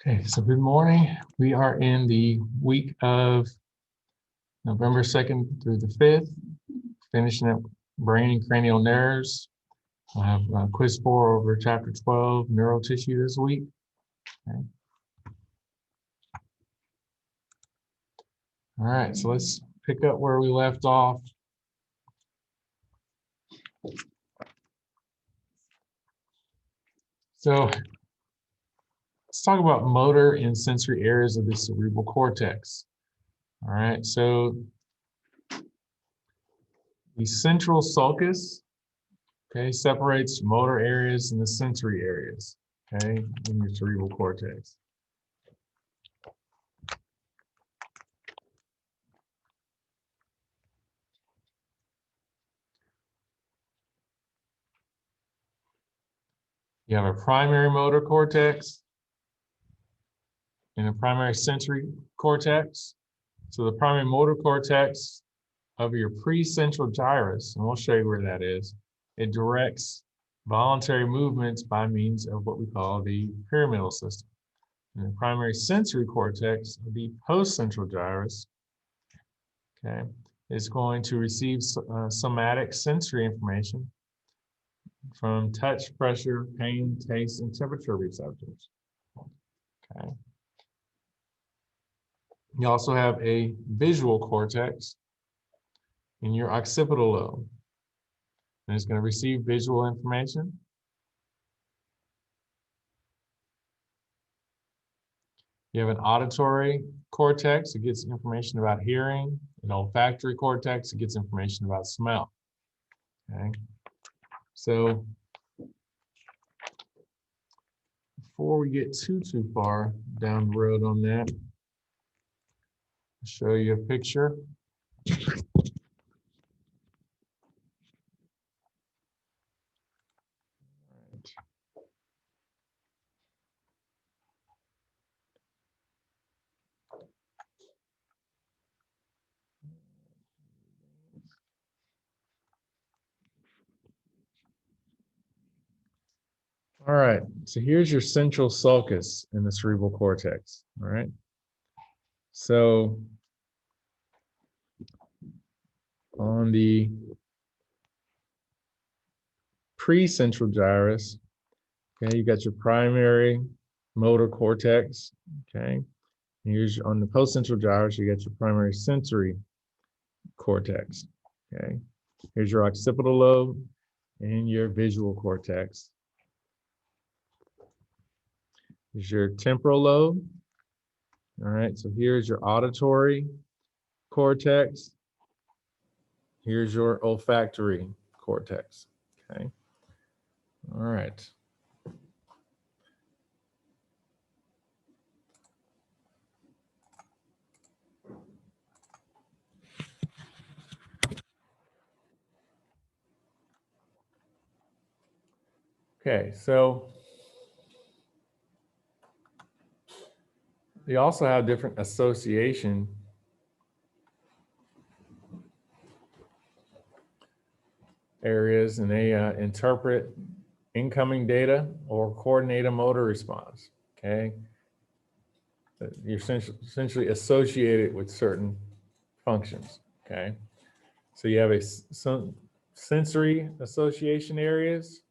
Okay, so good morning. We are in the week of November 2nd through the 5th, finishing up brain and cranial nerves. I'll have quiz 4 over chapter 12, neural tissue this week. Okay. All right, so let's pick up where we left off. So let's talk about motor and sensory areas of the cerebral cortex. All right, so the central sulcus, okay, separates motor areas and the sensory areas, okay, in your cerebral cortex. You have a primary motor cortex and a primary sensory cortex. So the primary motor cortex of your precentral gyrus, and we'll show you where that is, it directs voluntary movements by means of what we call the pyramidal system. And the primary sensory cortex, the postcentral gyrus, okay, is going to receive somatic sensory information from touch, pressure, pain, taste, and temperature receptors. Okay. You also have a visual cortex in your occipital lobe. And it's going to receive visual information. You have an auditory cortex, it gets information about hearing. An olfactory cortex, it gets information about smell. Okay. So before we get too far down the road on that, I'll show you a picture. All right, so here's your central sulcus in the cerebral cortex. All right. So on the precentral gyrus, okay, you got your primary motor cortex, okay. Here's on the postcentral gyrus, you got your primary sensory cortex, okay. Here's your occipital lobe and your visual cortex. Here's your temporal lobe. All right, so here's your auditory cortex. Here's your olfactory cortex, okay. All right. Okay, so they also have different association areas, and they interpret incoming data or coordinate a motor response, okay? You're essentially associated with certain functions, okay? So you have some sensory association areas,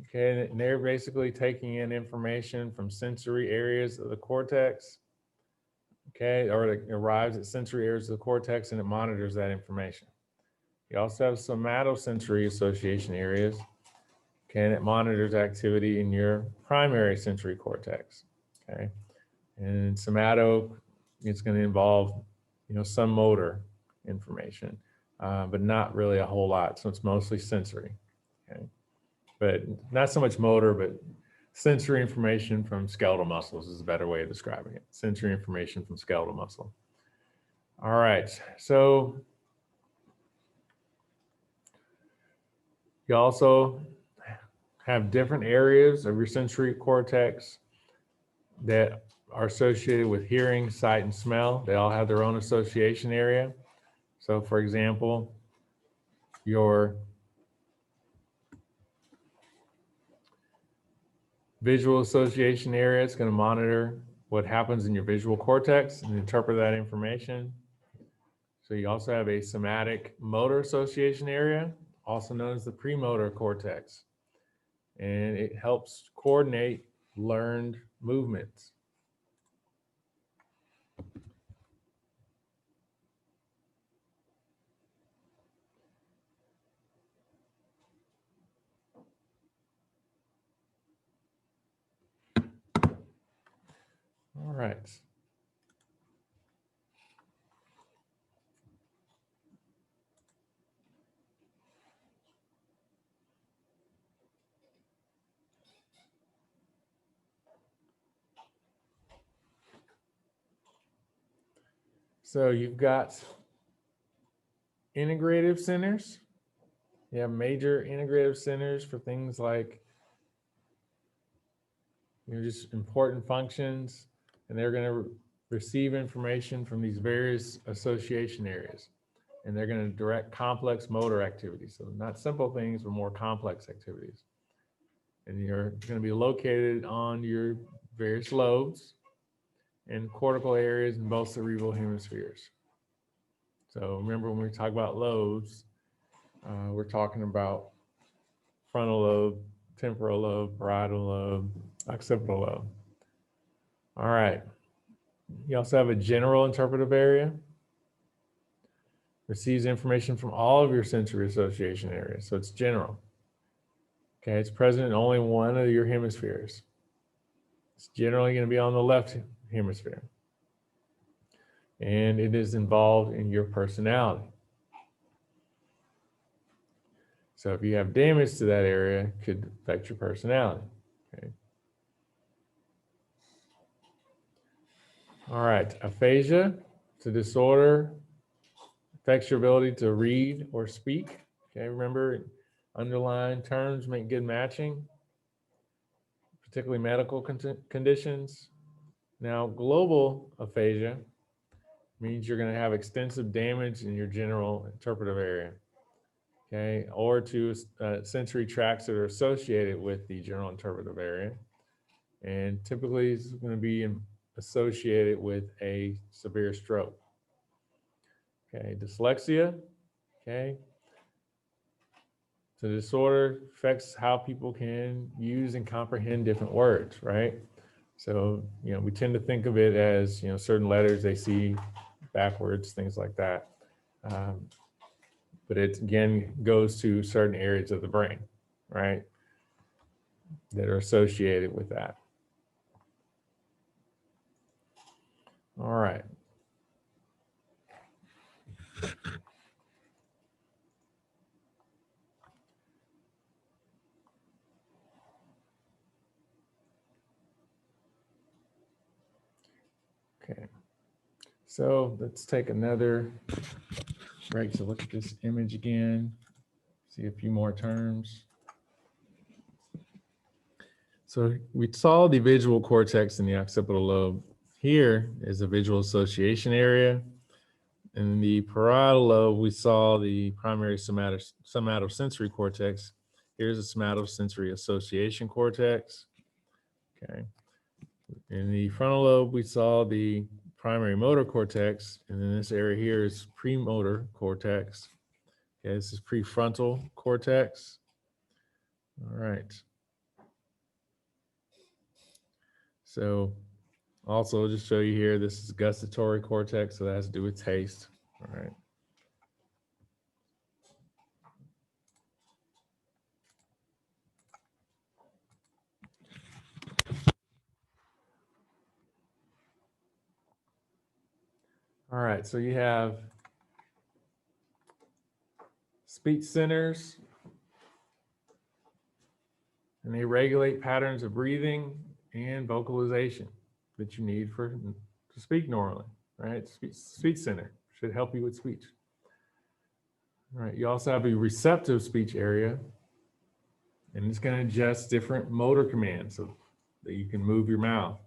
okay? And they're basically taking in information from sensory areas of the cortex, okay? Or it arrives at sensory areas of the cortex and it monitors that information. You also have somatosensory association areas, okay, and it monitors activity in your primary sensory cortex, okay? And somato, it's going to involve, some motor information, but not really a whole lot. So it's mostly sensory, okay? But not so much motor, but sensory information from skeletal muscles is a better way of describing it. Sensory information from skeletal muscle. All right, so you also have different areas of your sensory cortex that are associated with hearing, sight, and smell. They all have their own association area. So for example, your Visual association area, it's going to monitor what happens in your visual cortex and interpret that information. So you also have a somatic motor association area, also known as the premotor cortex. And it helps coordinate learned movements. All right. So you've got integrative centers. You have major integrative centers for things like, just important functions, and they're going to receive information from these various association areas, and they're going to direct complex motor activities. So not simple things, but more complex activities. And you're going to be located on your various lobes and cortical areas in both cerebral hemispheres. So remember, when we talk about lobes, we're talking about frontal lobe, temporal lobe, parietal lobe, occipital lobe. All right. You also have a general interpretive area. Receives information from all of your sensory association areas. So it's general. Okay, it's present in only one of your hemispheres. It's generally going to be on the left hemisphere. And it is involved in your personality. So if you have damage to that area, it could affect your personality. Okay. All right, aphasia, it's a disorder, affects your ability to read or speak. Okay, remember, underlying terms make good matching, particularly medical conditions. Now, global aphasia means you're going to have extensive damage in your general interpretive area, okay, or to sensory tracts that are associated with the general interpretive area. And typically it's going to be associated with a severe stroke. Okay, dyslexia, okay. So the disorder affects how people can use and comprehend different words, right? So, we tend to think of it as, certain letters they see backwards, things like that. But it, again, goes to certain areas of the brain, right, that are associated with that. All right. Okay. So let's take another break to look at this image again, see a few more terms. So we saw the visual cortex in the occipital lobe. Here is a visual association area. In the parietal lobe, we saw the primary somatosensory cortex. Here's a somatosensory association cortex. Okay. In the frontal lobe, we saw the primary motor cortex, and then this area here is premotor cortex. Okay, this is prefrontal cortex. All right. So also just show you here, this is gustatory cortex, so that has to do with taste. All right. All right, so you have speech centers, and they regulate patterns of breathing and vocalization that you need to speak normally, right? Speech center should help you with speech. All right, you also have a receptive speech area, and it's going to adjust different motor commands so that you can move your mouth.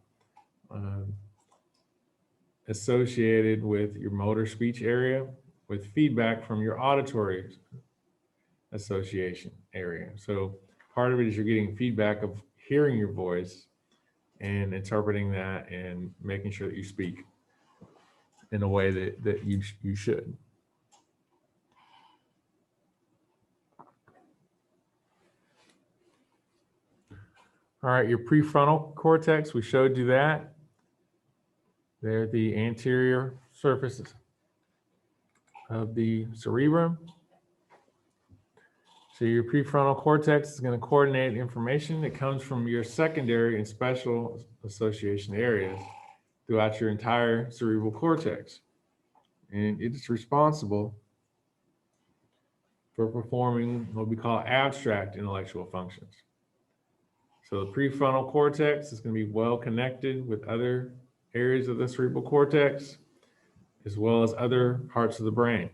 Associated with your motor speech area with feedback from your auditory association area. So part of it is you're getting feedback of hearing your voice and interpreting that and making sure that you speak in a way that you should. All right, your prefrontal cortex, we showed you that. They're the anterior surfaces of the cerebrum. So your prefrontal cortex is going to coordinate information that comes from your secondary and special association areas throughout your entire cerebral cortex. And it is responsible for performing what we call abstract intellectual functions. So the prefrontal cortex is going to be well connected with other areas of the cerebral cortex, as well as other parts of the brain.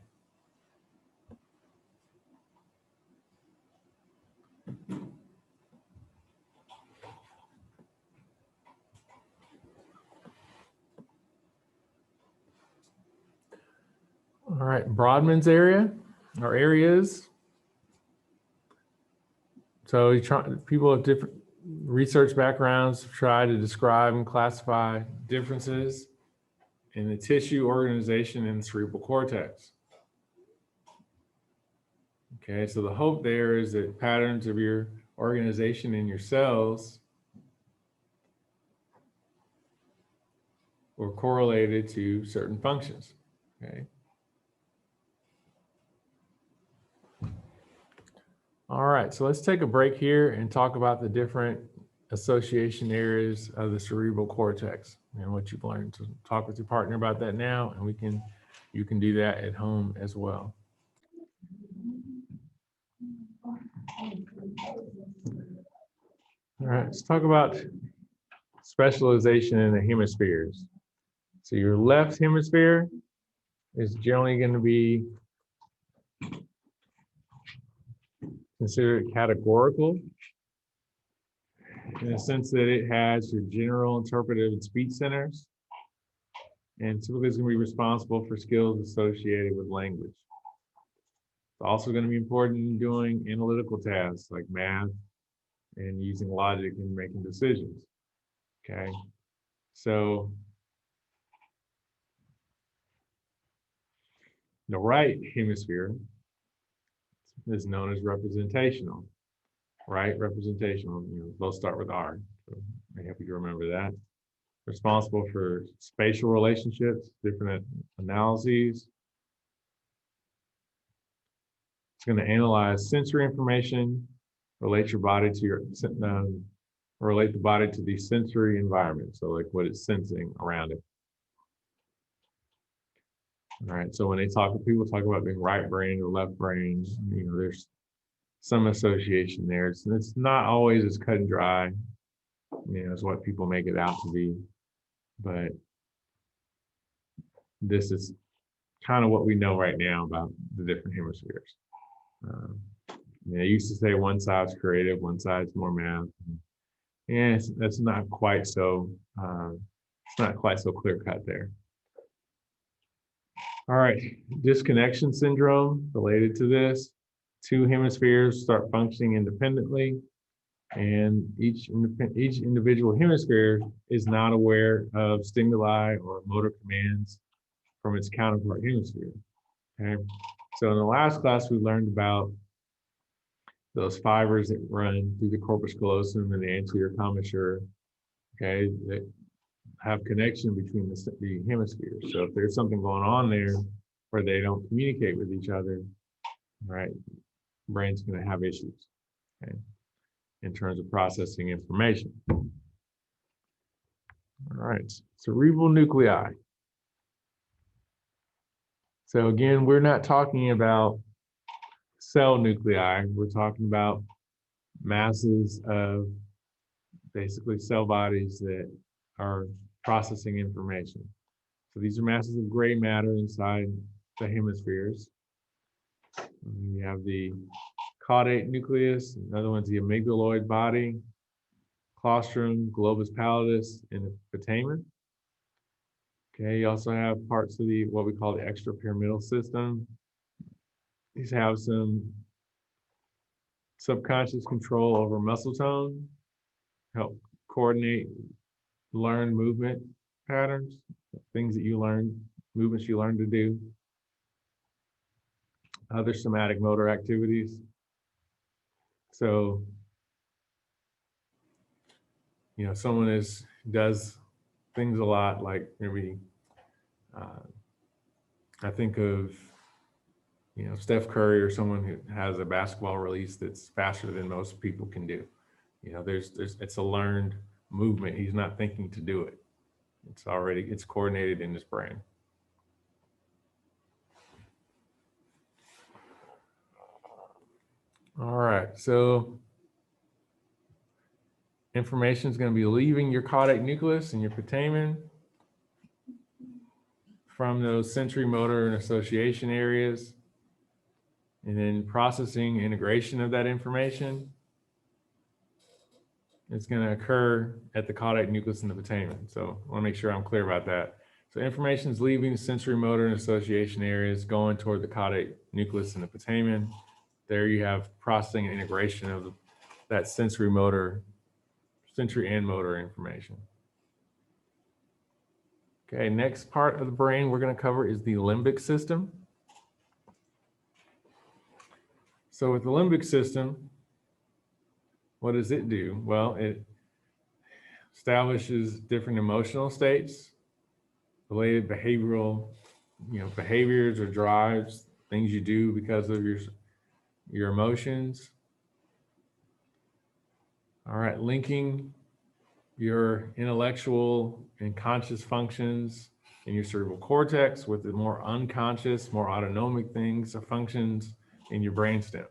All right, Brodmann's area, or areas. So people of different research backgrounds try to describe and classify differences in the tissue organization in the cerebral cortex. Okay, so the hope there is that patterns of your organization in your cells were correlated to certain functions. Okay. All right, so let's take a break here and talk about the different association areas of the cerebral cortex and what you've learned. To talk with your partner about that now, and you can do that at home as well. All right, let's talk about specialization in the hemispheres. So your left hemisphere is generally going to be considered categorical in the sense that it has your general, interpretive, and speech centers, and typically is going to be responsible for skills associated with language. It's also going to be important in doing analytical tasks like math and using logic in making decisions. Okay, so the right hemisphere is known as representational. Right, representational. Both start with R. So I help you to remember that. Responsible for spatial relationships, different analyses. It's going to analyze sensory information, relate your body to relate the body to the sensory environment. So like what it's sensing around it. All right. So when people talk about being right brain or left brain, there's some association there. It's not always as cut and dry, as what people make it out to be, but this is kind of what we know right now about the different hemispheres. I used to say one side's creative, one side's more math. And that's not quite so. It's not quite so clear cut there. All right, disconnection syndrome related to this. Two hemispheres start functioning independently, and each individual hemisphere is not aware of stimuli or motor commands from its counterpart hemisphere. Okay, so in the last class, we learned about those fibers that run through the corpus callosum and the anterior commissure, okay, that have connection between the hemispheres. So if there's something going on there where they don't communicate with each other, right, brain's going to have issues, okay, in terms of processing information. All right, cerebral nuclei. So again, we're not talking about cell nuclei. We're talking about masses of basically cell bodies that are processing information. So these are masses of gray matter inside the hemispheres. You have the caudate nucleus, another one's the amygdaloid body, claustrum, globus pallidus, and the putamen. Okay, you also have parts of what we call the extrapyramidal system. These have some subconscious control over muscle tone, help coordinate learned movement patterns, things that you learn, movements you learn to do, other somatic motor activities. So, someone does things a lot, like maybe I think of Steph Curry, or someone who has a basketball release that's faster than most people can do. It's a learned movement. He's not thinking to do it. It's coordinated in his brain. All right, so information is going to be leaving your caudate nucleus and your putamen from those sensory motor and association areas, and then processing integration of that information. It's going to occur at the caudate nucleus and the putamen. So I want to make sure I'm clear about that. So information is leaving the sensory motor and association areas, going toward the caudate nucleus and the putamen. There you have processing and integration of that sensory and motor information. Okay, next part of the brain we're going to cover is the limbic system. So with the limbic system, what does it do? Well, it establishes different emotional states, related behavioral, behaviors or drives, things you do because of your emotions. All right, linking your intellectual and conscious functions in your cerebral cortex with the more unconscious, more autonomic things or functions in your brainstem.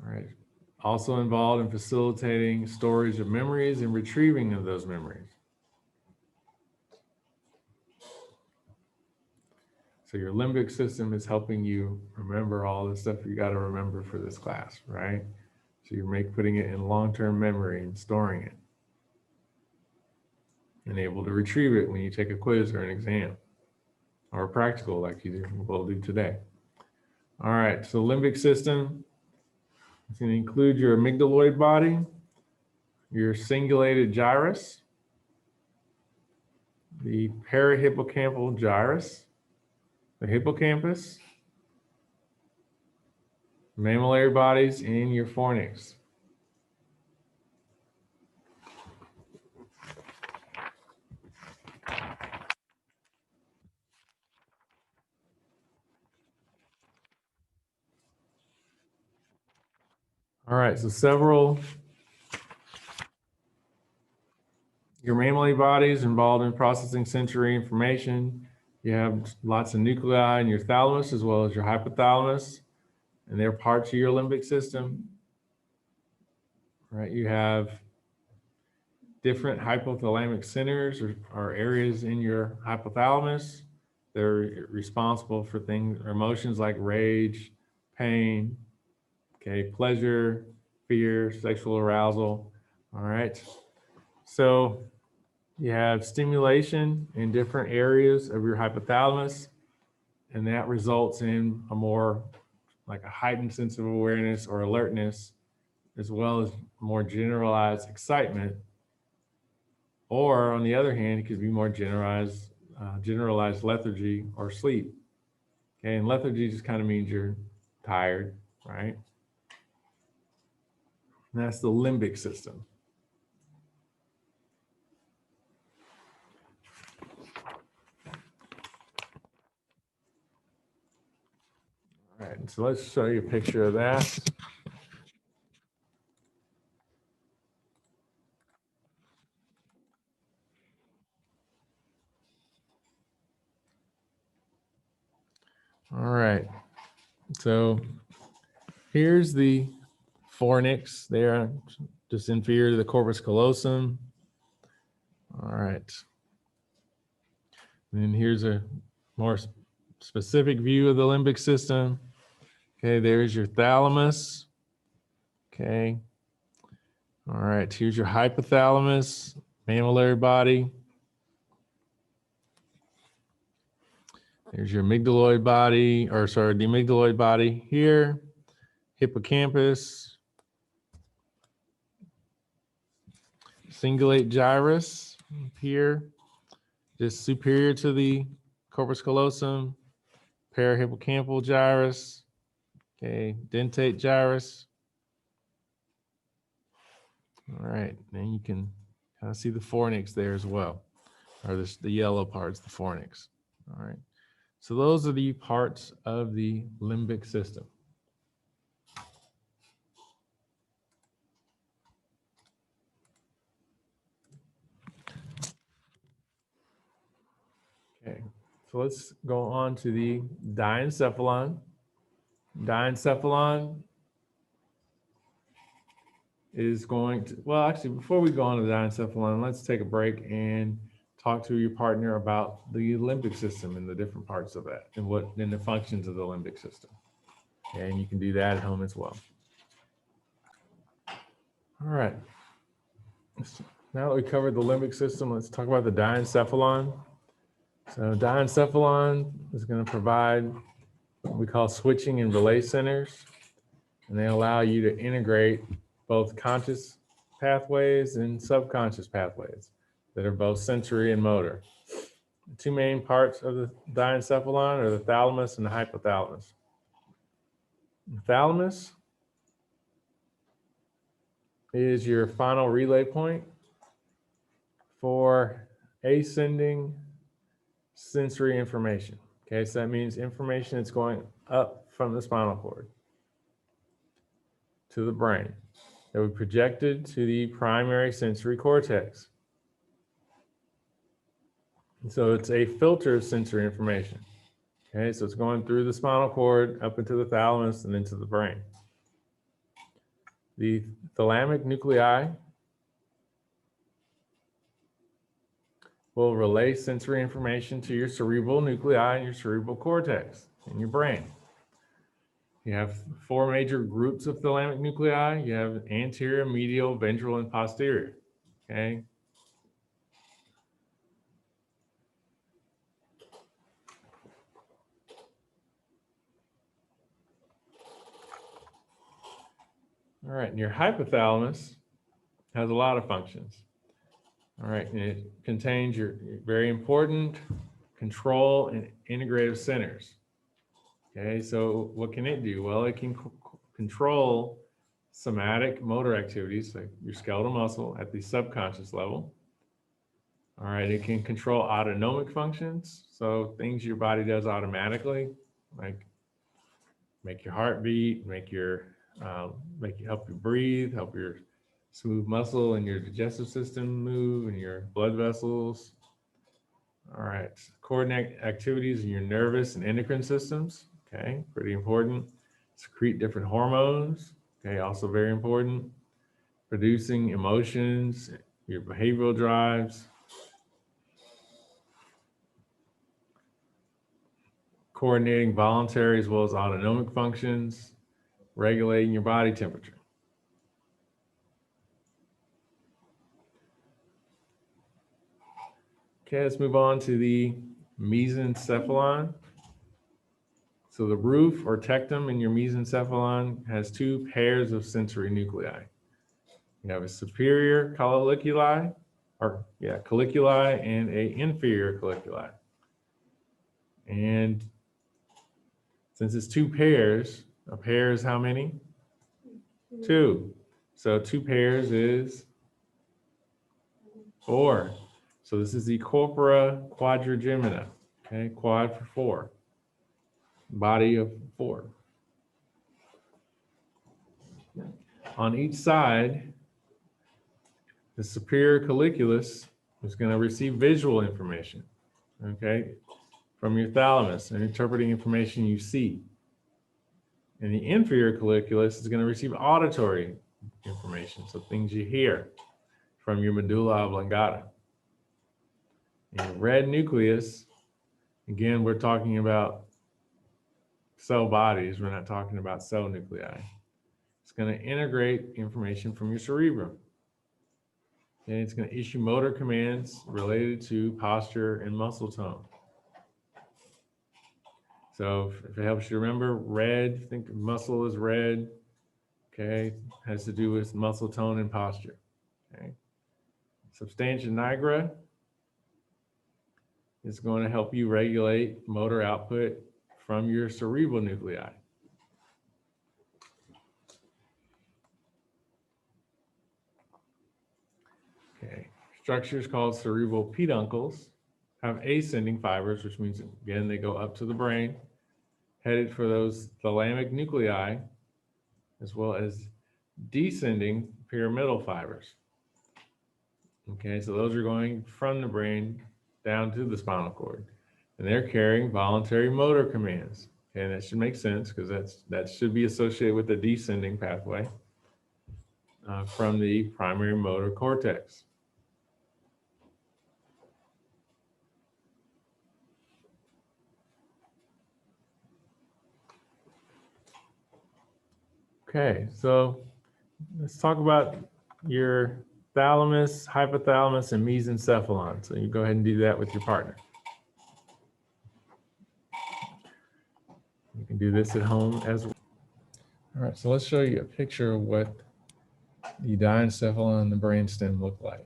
All right, also involved in facilitating storage of memories and retrieving of those memories. So your limbic system is helping you remember all the stuff you got to remember for this class, right? So you're putting it in long-term memory and storing it, and able to retrieve it when you take a quiz or an exam or a practical like we'll do today. All right, so limbic system is going to include your amygdaloid body, your cingulated gyrus, the parahippocampal gyrus, the hippocampus, mammillary bodies, and your fornix. All right, so your mammillary bodies involved in processing sensory information. You have lots of nuclei in your thalamus as well as your hypothalamus, and they're parts of your limbic system. Right, you have different hypothalamic centers or areas in your hypothalamus. They're responsible for things or emotions like rage, pain, okay, pleasure, fear, sexual arousal. All right, so you have stimulation in different areas of your hypothalamus, and that results in a more like a heightened sense of awareness or alertness, as well as more generalized excitement. Or on the other hand, it could be more generalized lethargy or sleep. Okay, and lethargy just kind of means you're tired, right? And that's the limbic system. All right, so let's show you a picture of that. All right, so here's the fornix there, just inferior to the corpus callosum. All right, and then here's a more specific view of the limbic system. Okay, there's your thalamus. Okay. All right, here's your hypothalamus, mammillary body. There's your amygdaloid body, the amygdaloid body here, hippocampus, cingulate gyrus here, just superior to the corpus callosum, parahippocampal gyrus, okay, dentate gyrus. All right, then you can kind of see the fornix there as well, or the yellow parts, the fornix. All right, so those are the parts of the limbic system. Okay, so let's go on to the diencephalon. Diencephalon is going to, well, actually, before we go on to the diencephalon, let's take a break and talk to your partner about the limbic system and the different parts of that and the functions of the limbic system. And you can do that at home as well. All right. Now that we covered the limbic system, let's talk about the diencephalon. So diencephalon is going to provide what we call switching and relay centers, and they allow you to integrate both conscious pathways and subconscious pathways that are both sensory and motor. The two main parts of the diencephalon are the thalamus and the hypothalamus. The thalamus is your final relay point for ascending sensory information. Okay, so that means information that's going up from the spinal cord to the brain that will be projected to the primary sensory cortex. And so it's a filter of sensory information. Okay, so it's going through the spinal cord up into the thalamus and into the brain. The thalamic nuclei will relay sensory information to your cerebral nuclei and your cerebral cortex in your brain. You have four major groups of thalamic nuclei. You have anterior, medial, ventral, and posterior. Okay. All right, and your hypothalamus has a lot of functions. All right, and it contains your very important control and integrative centers. Okay, so what can it do? Well, it can control somatic motor activities, like your skeletal muscle at the subconscious level. All right, it can control autonomic functions, so things your body does automatically, like make your heart beat, help you breathe, help your smooth muscle and your digestive system move and your blood vessels. All right, coordinate activities in your nervous and endocrine systems. Okay, pretty important. Secrete different hormones. Okay, also very important. Producing emotions, your behavioral drives. Coordinating voluntary as well as autonomic functions. Regulating your body temperature. Okay, let's move on to the mesencephalon. So the roof or tectum in your mesencephalon has two pairs of sensory nuclei. You have a superior colliculi, colliculi, and a inferior colliculi. And since it's two pairs, a pair is how many? Two. So two pairs is 4. So this is the Corpora Quadrigemina. Okay, quad for 4. Body of 4. On each side, the superior colliculus is going to receive visual information, okay, from your thalamus and interpreting information you see. And the inferior colliculus is going to receive auditory information, so things you hear from your medulla oblongata. And red nucleus, again, we're talking about cell bodies. We're not talking about cell nuclei. It's going to integrate information from your cerebrum. And it's going to issue motor commands related to posture and muscle tone. So if it helps you remember, red, think of muscle as red, okay, has to do with muscle tone and posture, okay. Substantia nigra is going to help you regulate motor output from your cerebral nuclei. Okay, structures called cerebral peduncles have ascending fibers, which means, again, they go up to the brain, headed for those thalamic nuclei, as well as descending pyramidal fibers. Okay, so those are going from the brain down to the spinal cord, and they're carrying voluntary motor commands. Okay, that should make sense because that should be associated with the descending pathway from the primary motor cortex. Okay, so let's talk about your thalamus, hypothalamus, and mesencephalon. So you go ahead and do that with your partner. You can do this at home as well. All right, so let's show you a picture of what the diencephalon and the brainstem look like.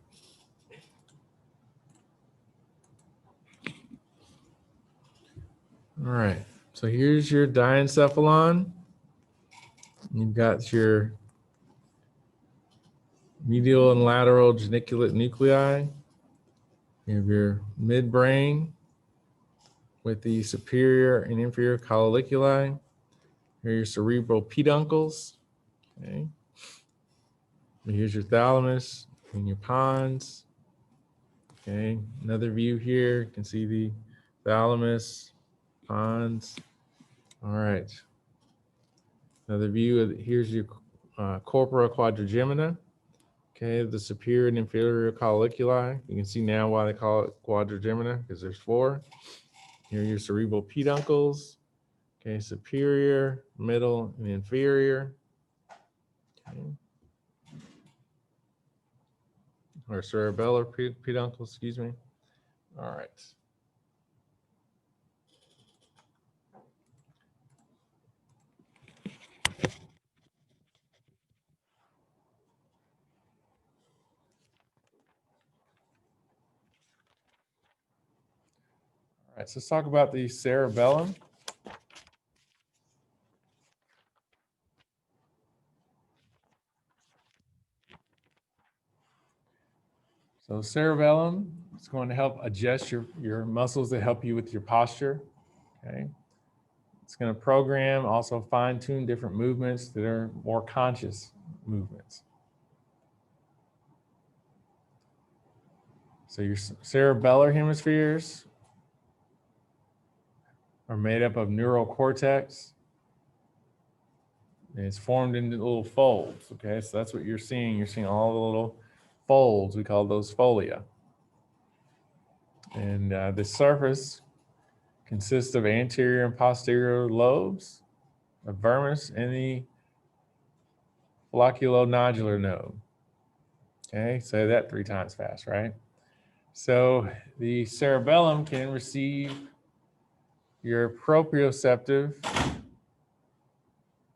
All right, so here's your diencephalon. You've got your medial and lateral geniculate nuclei. You have your midbrain with the superior and inferior colliculi. Here are your cerebral peduncles. Okay. And here's your thalamus and your pons. Okay, another view here. You can see the thalamus, pons. All right. Another view of here's your corpora quadrigemina. Okay, the superior and inferior colliculi. You can see now why they call it quadrigemina, because there's 4. Here are your cerebral peduncles. Okay, superior, middle, and inferior. Okay. Or cerebellar peduncles, excuse me. All right. All right, so let's talk about the cerebellum. So cerebellum is going to help adjust your muscles that help you with your posture. Okay. It's going to program, also fine-tune different movements that are more conscious movements. So your cerebellar hemispheres are made up of neural cortex. And it's formed into little folds. Okay, so that's what you're seeing. You're seeing all the little folds. We call those folia. And the surface consists of anterior and posterior lobes, a vermis, and the flocculonodular node. Okay, say that 3 times fast, right? So the cerebellum can receive your proprioceptive,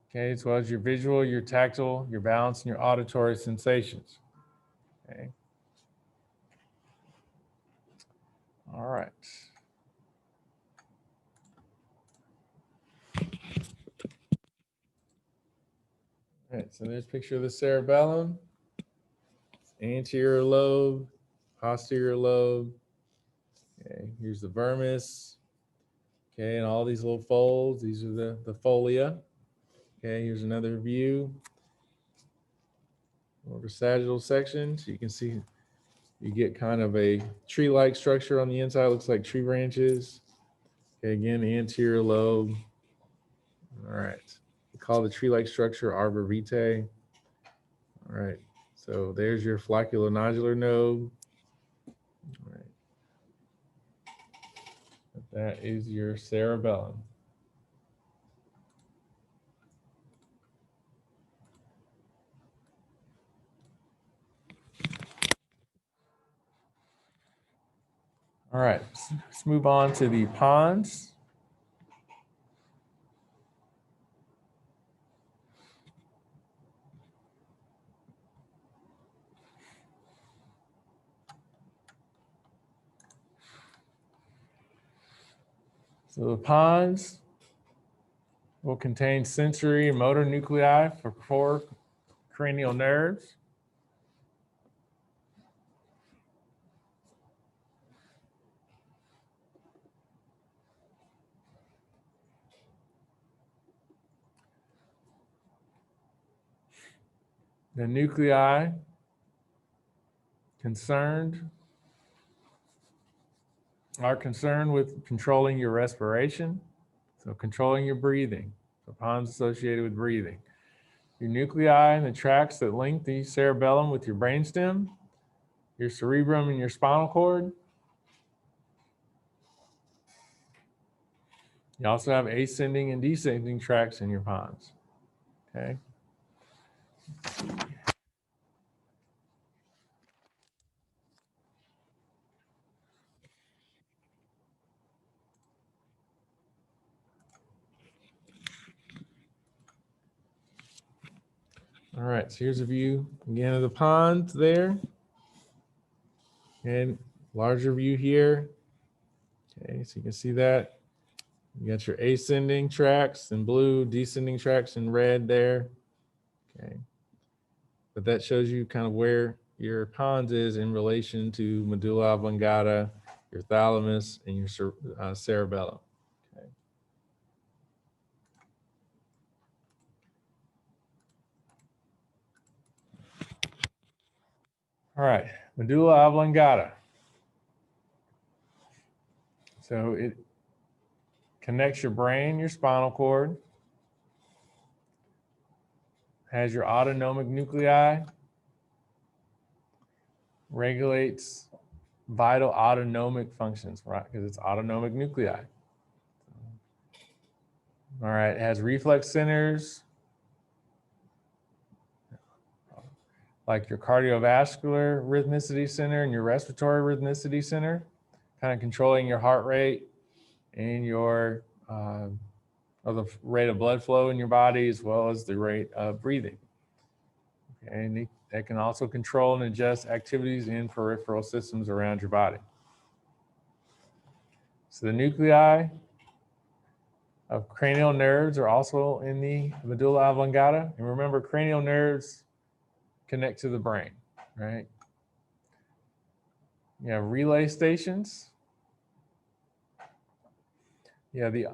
okay, as well as your visual, your tactile, your balance, and your auditory sensations. Okay. All right. All right, so there's a picture of the cerebellum, anterior lobe, posterior lobe. Okay, here's the vermis. Okay, and all these little folds, these are the folia. Okay, here's another view of the sagittal section. So you can see you get kind of a tree-like structure on the inside, looks like tree branches. Okay, again, anterior lobe. All right, we call the tree-like structure arbor vitae. All right, so there's your flocculonodular node. All right. That is your cerebellum. All right, let's move on to the pons. So the pons will contain sensory and motor nuclei for 4 cranial nerves. The nuclei are concerned with controlling your respiration, so controlling your breathing. So pons associated with breathing. Your nuclei and the tracts that link the cerebellum with your brainstem, your cerebrum and your spinal cord. You also have ascending and descending tracts in your pons. Okay. All right, so here's a view again of the pons there. And larger view here. Okay, so you can see that. You got your ascending tracts in blue, descending tracts in red there. Okay. But that shows you kind of where your pons is in relation to medulla oblongata, your thalamus, and your cerebellum. Okay. All right, medulla oblongata. So it connects your brain, your spinal cord, has your autonomic nuclei, regulates vital autonomic functions, right? Because it's autonomic nuclei. All right, it has reflex centers, like your cardiovascular rhythmicity center and your respiratory rhythmicity center, kind of controlling your heart rate and your or the rate of blood flow in your body, as well as the rate of breathing. Okay, and they can also control and adjust activities in peripheral systems around your body. So the nuclei of cranial nerves are also in the medulla oblongata. And remember, cranial nerves connect to the brain, right? You have relay stations. You have the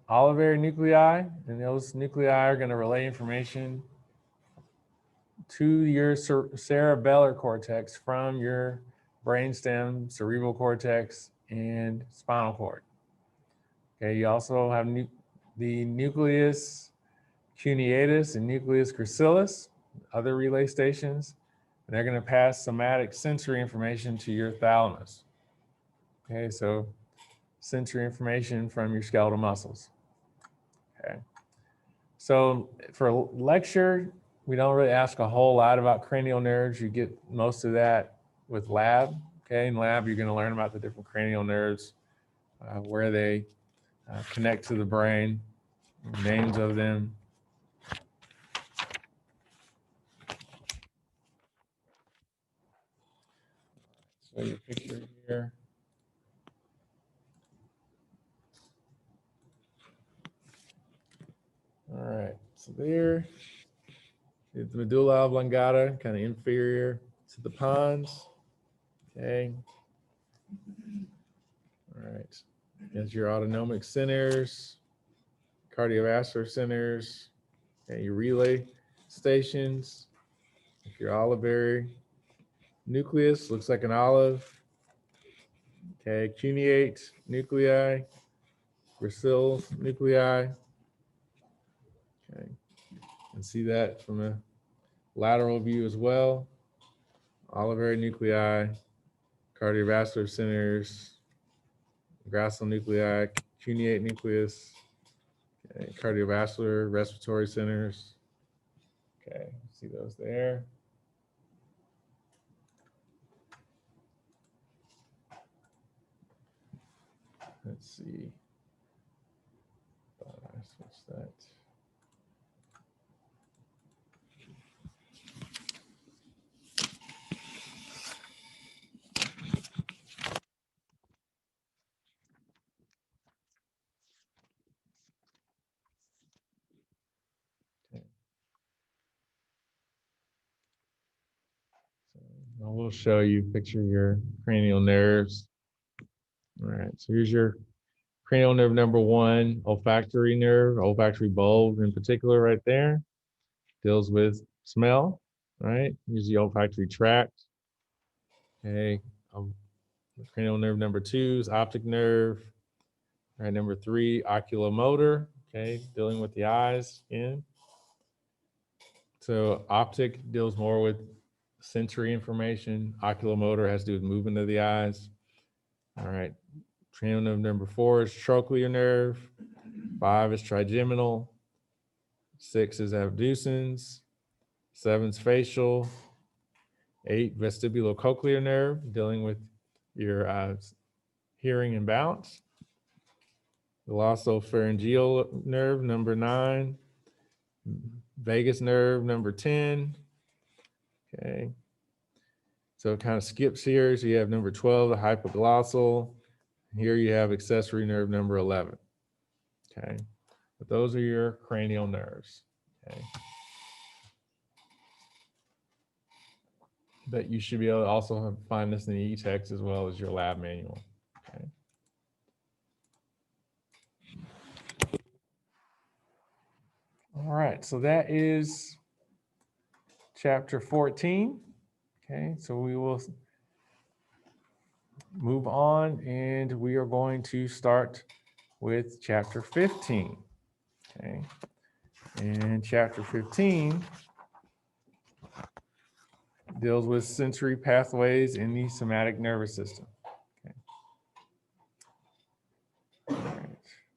olivary nuclei, and those nuclei are going to relay information to your cerebellar cortex from your brainstem, cerebral cortex, and spinal cord. Okay, you also have the nucleus cuneatus and nucleus gracilis, other relay stations, and they're going to pass somatic sensory information to your thalamus. Okay, so sensory information from your skeletal muscles. Okay, so for a lecture, we don't really ask a whole lot about cranial nerves. You get most of that with lab. Okay, in lab, you're going to learn about the different cranial nerves, where they connect to the brain, names of them. So your picture here. All right, so there is the medulla oblongata, kind of inferior to the pons. Okay. All right. There's your autonomic centers, cardiovascular centers, and your relay stations. Your olivary nucleus looks like an olive. Okay, cuneate nuclei, gracil nuclei. Okay, and see that from a lateral view as well. Olivary nuclei, cardiovascular centers, gracil nuclei, cuneate nucleus, okay, cardiovascular, respiratory centers. Okay, see those there. Let's see. I switched that. I will show you, picture your cranial nerves. All right, so here's your cranial nerve number 1, olfactory nerve, olfactory bulb in particular right there. Deals with smell, right? Here's the olfactory tract. Okay, cranial nerve number 2 is optic nerve. All right, number 3, oculomotor, okay, dealing with the eyes, skin. So optic deals more with sensory information. Oculomotor has to do with movement of the eyes. All right, cranial nerve number 4 is trochlear nerve. 5 is trigeminal. 6 is abducens. 7 is facial. 8, vestibulocochlear nerve, dealing with your hearing and balance. Glossopharyngeal nerve, number 9. Vagus nerve, number 10. Okay. So it kind of skips here. So you have number 12, the hypoglossal. Here you have accessory nerve number 11. Okay. But those are your cranial nerves. Okay. But you should be able to also find this in the e-text as well as your lab manual. Okay. All right, so that is chapter 14. Okay, so we will move on and we are going to start with chapter 15. Okay, and chapter 15 deals with sensory pathways in the somatic nervous system.